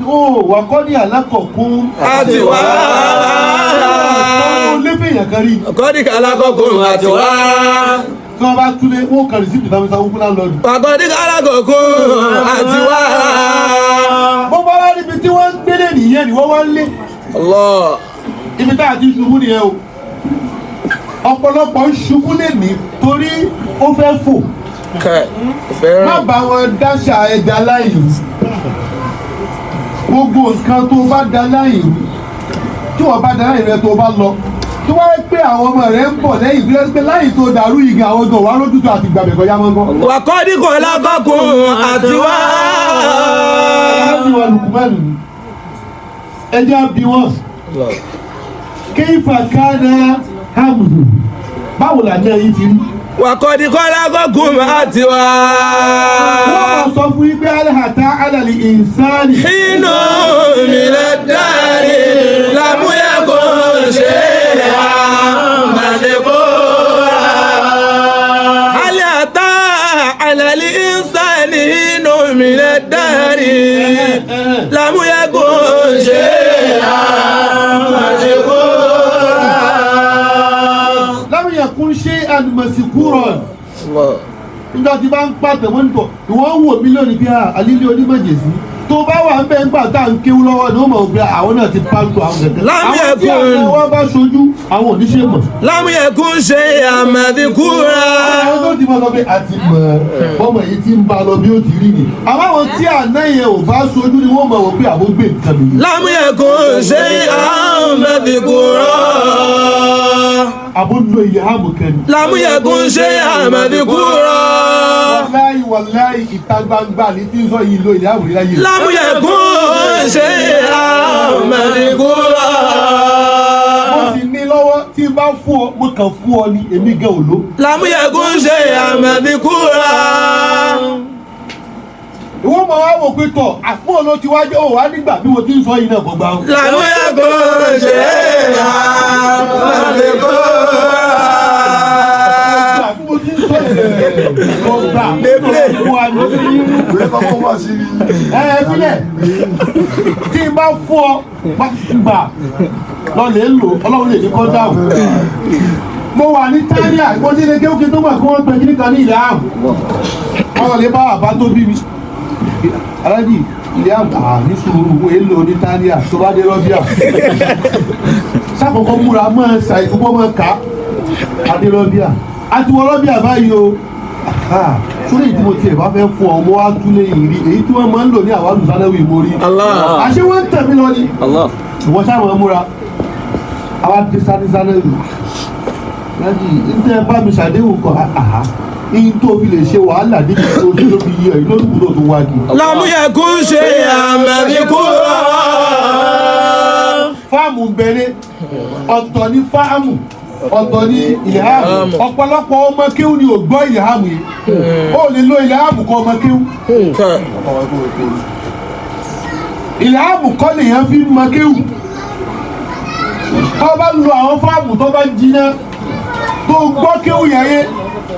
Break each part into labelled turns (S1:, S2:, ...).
S1: ó wà kọ́ ní alákọ̀ọ́kún
S2: àti wá.
S1: ó lé fèèyàn kan rí.
S2: Kọ́dí alákọ̀ọ́kún àti wá.
S1: tí wọ́n bá túlé wọ́n kàn sí ìdílé sáwọ́ fún láńlọ́ọ̀dù.
S2: Kọ́dí alákọ̀ọ́kún àti wá.
S1: bó bá wá níbi tí wọ́n ń gbélé nìyẹn ni wọ́n wá ń lé.
S2: Allah.
S1: ibi tá a ti ṣubú nìyẹn o. ọ̀pọ̀lọpọ̀ ń ṣubú lè ní torí ó fẹ́ fò. má bá wọn dáṣà ẹja láìlú. gbogbo nǹkan tó bá da láìlú tí wọ́n bá da láìlú rẹ tó bá lọ tí wọ́n pé àwọn ọmọ rẹ̀ ń bọ̀ lẹ́yìn bí wọ́n pé láyì tó dàrú igi àwọn ọdún wa lójútó àti gbàgbẹ́ kọjá mọ́ gan.
S2: Wà kọ́dí alákọ̀ọ́kún àti wá.
S1: ẹjẹ́ bí wọ́n kéfà kánà hàmùdù báwo là ní ẹyin ti rí.
S2: Wà kọ́dí alákọ̀ọ́kún àti wá.
S1: wọ́n máa sọ fún yín pé aláhàtà alàlì ìsáàlì.
S2: inú mi lè dárí lámúyẹ kò ṣe àmàlẹ́kọ́. aláhàtà alàlì ìsáàlì inú mi lè dárí lámúyẹ kò ṣe àmàlẹ́kọ́.
S1: lámúyẹ kún ṣe àdùmọ̀síkúrọ̀ nígbà tí bá ń pàtẹ wọ́n nítọ̀ ìwọ́n wò mílíọ̀nù bí alílé onímọ̀jẹ̀sí tó bá wà ń bẹ́ ń gbà tá à ń kéwú lọ́wọ́ ni ó mọ̀ pé àwọn náà ti pàtó àwọn gẹ̀gẹ́ àwọn tí àwọn wọn bá ṣojú àwọn oníṣẹ́ mọ̀.
S2: lámúyẹ̀kún ṣe àmàdínkúra.
S1: àwọn tó ti mọ̀ lọ pé àti mọ̀ bọ́mọ̀ yìí ti ń ba lọ bí ó ti rí ni àwọn àwọn tí àná yẹn ò bá ṣojú ni wọ́n mọ̀ wọ́n pé àwọn gbé nǹkan mi.
S2: lámúyẹ̀kún ṣe àmàdínkúra.
S1: àbúrò ilé hàmù kẹ́ni.
S2: lámúyẹ̀kún ṣe àmàdínkúra.
S1: wàláyì ìta gbangba ní tí ń sọ yìí lo ilé hàmù rí láyé.
S2: lámúyẹ̀kún ṣe àmàdínkúra.
S1: mo sì ní lọ́wọ́ tí n bá fún ọ mo kàn fún ọ ní èmi gan òló.
S2: lámúyẹ̀kún ṣe àmàdínkúra.
S1: ìwọ́n mọ̀ wá wò pé tọ̀ àpò ló ti wájú ò wá nígbà bí mo ti ń sọ yìí náà kò gbà.
S2: lámúyẹ̀kún ṣe àmàdínkúra.
S1: tí n bá fún ọ gbà lọ lè lò ọlọ́run lè ní kọ́ dáhùn. mo wà ní táríà mo ní ilé kéwòké tó mọ̀ kí wọ́n pè kíníkan ní ilẹ̀ ààbò wọ́n lè bá bàbá tó bí mi. aláàjì ilẹ̀ ààbò ní sùúrù wo èlò ní táríà tó bá dé rọ́bíà sákòókò múra mọ́ ṣàìkúbọ́ mọ́ ká adé rọ́bíà àti wọ́n rọ́bíà báyìí o. sórí ìdí mo tiẹ̀ bá fẹ́ fún ọ mo wá túlé ìrí èyí tí wọ́n máa ń lò ní àwọn alùsálẹ́wì ìmórí. àṣé wọ́n ń tẹ̀mí lọ ni. ìwọ́n sáwọn múra àwa ti sálẹ́wì. láti ìdí ẹ bá mi ṣàdéhùn kan ìyí tó fi lè ṣe wàhálà níbi tó ṣe ló fi yẹ ìlú olùkúdò tó wájú.
S2: lámúyẹ̀kún ṣe àmàdínkúra.
S1: fáàmù bẹ̀rẹ̀ ọ̀tọ̀ ní fáàmù ọ̀tọ̀ ní ìlẹ̀hàmù ọ̀pọ̀lọpọ̀ ọmọ kéwù ni ò gbọ́ ìlẹ̀hàmù yìí ó lè lo ìlẹ̀hàmù kọ́ ọmọ kéwù. ìlẹ̀hàmù kọ́ lèèyàn fi mọ kéwù tó bá lo àwọn fáàmù tó bá jiná tó gbọ́ kéwù yẹn yé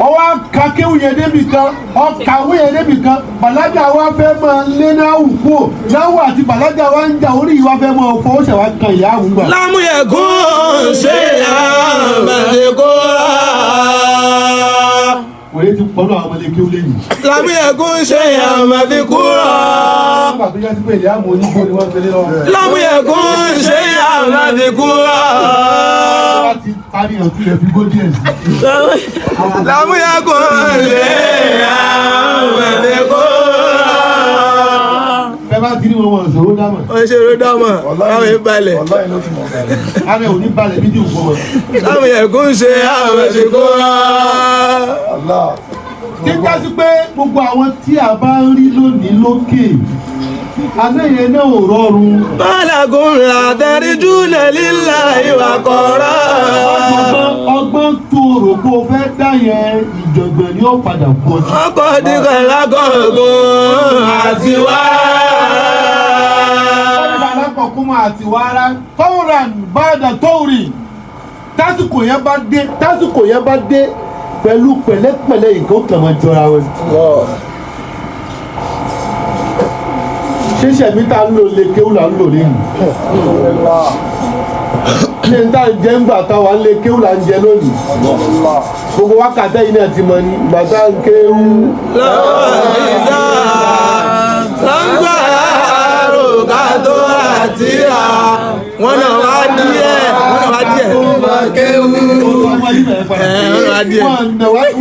S1: ọwọ́ ka kéwù yẹn débi kan ọkàwé yẹn débi kan bàlájà wa fẹ́ máa lé náwù kú náwù àti bàlájà wa ń jà orí yìí wa fẹ́ máa fọwọ́ ṣẹ̀ wá kan ìyá àwọn gbà.
S2: lámúyẹ̀kún ṣe àmàdínkúra.
S1: wòye ti pọ́nú àwọn ọmọdé kéwù lẹ́yìn.
S2: lámúyẹ̀kún ṣe àmàdínkúra.
S1: nígbà tó yẹ sí pé ìyá àwọn onígbò ni wọ́n tẹ̀lé lọ́wọ́.
S2: lámúyẹ̀kún ṣe àmàdínkúra.
S1: láti parí ọ̀tún yẹn fi gódì ẹ̀ sí.
S2: lámúyẹ̀kún ṣe àmàdínkúra.
S1: bẹ́ẹ̀ bá ti ní wọn ṣòro dámọ̀.
S2: wọ́n ṣòro dámọ̀ káwọn ìbalẹ̀.
S1: ààrẹ ò ní balẹ̀ bí jù fún wọn.
S2: lámúyẹ̀kún ṣe àmàdínkúra.
S1: tí ká sí pé gbogbo àwọn tí a bá ń rí lónìí lókè àtẹ̀yẹ náà ò rọrùn.
S2: bálàgùn làtẹ̀ríjú nàlílà ìwà kọ̀ọ̀rọ̀.
S1: ọgbọ́n tó rò pé o fẹ́ dá yẹn ìjọ̀gbọ̀n ni ó padà pọ̀ jù.
S2: ọkọ̀ dìgbà lákọ̀ọ̀gùn àti wá.
S1: alákọ̀ọ́kún àti wàrà tọ́wùrán bàdà tọ́wùrì tásìkò yẹn bá dé pẹ̀lú pẹ̀lẹ́pẹ̀lẹ́ nǹkan kan máa jọra wọn. ṣé sẹ̀mí tá ń lò lè kéwù là ń lò lẹ́yìn ní ta jẹ́ ń gbà táwa ń lè kéwù là ń jẹ lónìí gbogbo wákàtí yìí náà ti mọ ní gbàtà ń kéwù.
S2: lọ́wọ́ ìdá lọ́ngbà àròkà tó àti à wọ́n náà wá díẹ̀ wọ́n náà wá díẹ̀.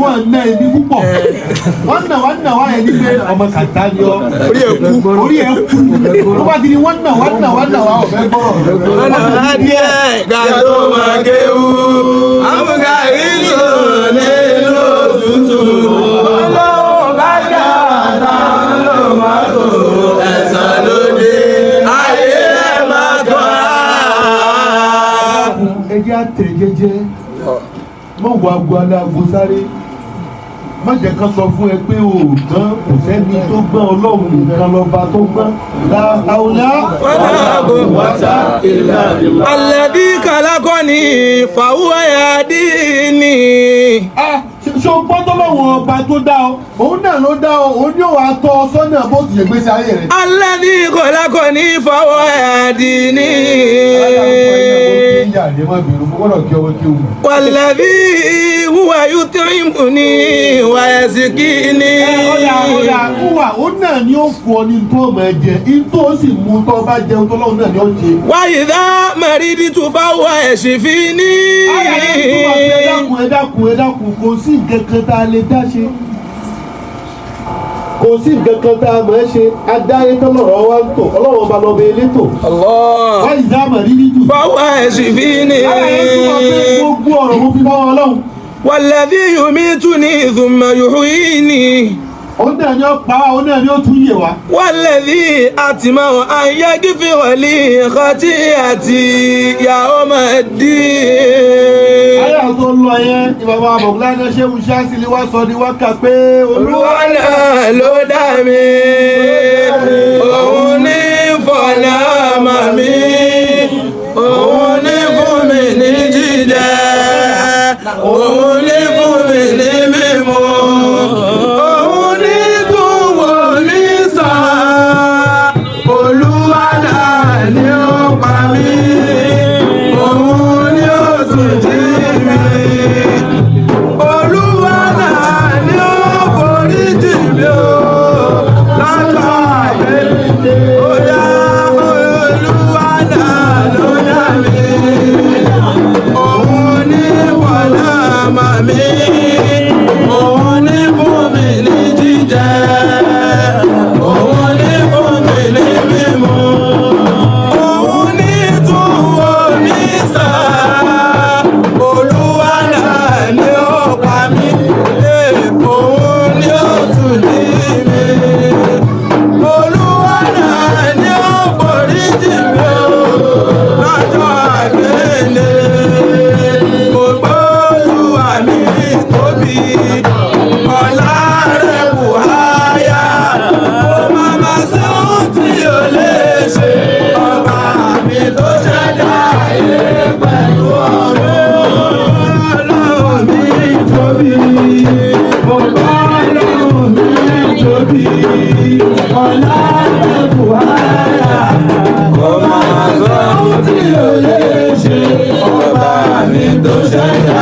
S1: wọ́n ná ẹbí púpọ̀ wọ́n ná wá ẹni pé ọmọ kàtá ni ọ orí ẹ̀ kú ló bá ti di wọ́n ná wá ọ̀fẹ́ gbọ́rọ̀.
S2: wọ́n náà wá díẹ̀ ká tó máa kéwú àmúga ìlú nílò tútù. ọlọ́wọ́ bá jà náà ló máa tó ẹ̀sán lóde ayé ẹ̀ máa kọ́ra.
S1: ẹjẹ́ àtẹ̀ jẹ́jẹ́ mọ̀ wá gbọ́dọ̀ àgbo sáré má jẹ́ ká sọ fún ẹ pé o gbọ́n kò sẹ́ni tó gbọ́n ọlọ́run nìkan lọ́ba tó gbọ́n láàúlá.
S2: alẹ́bí kàlákọ́ni fàwọ́ yadini.
S1: ṣé o gbọ́ tọ́lọ́wọ́n ọba tó dá ọ òun náà ló dá ọ òun yóò wá tọ́ ọ sọ́nà bó ti lè gbèsè ayé rẹ̀.
S2: alẹ́bí kàlákọ́ni fàwọ́ yadini. wàlẹ́bí huwa yut'imuni wa yasqini.
S1: ọ̀dà wúwà ó náà ni ó fún ọ ní tó ọmọ ẹ jẹ ìtò ó sì mú tó bá jẹun tó lọ́wọ́ náà ni ó ṣe.
S2: wa idha mariditu fahuwa yashfini.
S1: ẹ dákun kò sí nǹkan kan tá a lè dá ṣe kò sí nǹkan kan tá a máa ṣe adáyé tọ́lọ́rọ̀ wa ń tò ọlọ́run ọba lọ́ba elétò. wá ìdáàmà rírí jù.
S2: fahuwa yashfini.
S1: gbogbo ọ̀rọ̀ mo fi bá wọn lọ́hùn.
S2: walladhi yumituni thumma yuhyini.
S1: òun náà ni ó pa wá òun náà ni ó tún yè wá.
S2: walladhi atma'u an yaghfira li khati'ati yawmiddin.
S1: ayé àtọ́ lọ yẹn ni bàbá àbọ̀gbọ́lá ní ṣé mo ṣáà sì lè wá sọ ní wákà pé
S2: olúwa náà ló dá mi òun ní fọ̀nà mọ̀ mi òun ní fún mi ní jíjẹ òun ní fún mi ní mímu òun ní tún wò mí sàn olúwa náà ni ó pa mí òun ni ó tún jí mi. Olúwa náà ni ó forí jì mí o lọ́jọ́ àgbélé. Ó yá Olúwa náà ló dá mi. Òun ní fọ̀nà mọ̀ mí. Òun ní fún mi ní jíjẹ. Òun ní fún mi ní mímu. Òun ní tún wò mí sàn. Olúwa náà ni ó pa mí, òun ni ó tún ní mi. Olúwa náà ni ó forí jì mí o lọ́jọ́ àgbélé. Mo gbọ́ Olúwa mi tóbi, ọlá rẹ̀ kù háyà. Mo máa ma ṣe ohun tí o lè ṣe, ọba mi tó ṣẹ̀dá ayé pẹ̀lú ọ̀run. Ọlọ́run mi tóbi, mo gbọ́ Ọlọ́run mi tóbi, ọlá rẹ̀ kù háyà. Mo máa sọ ohun tí o lè ṣe, ọba mi tó ṣẹ̀dá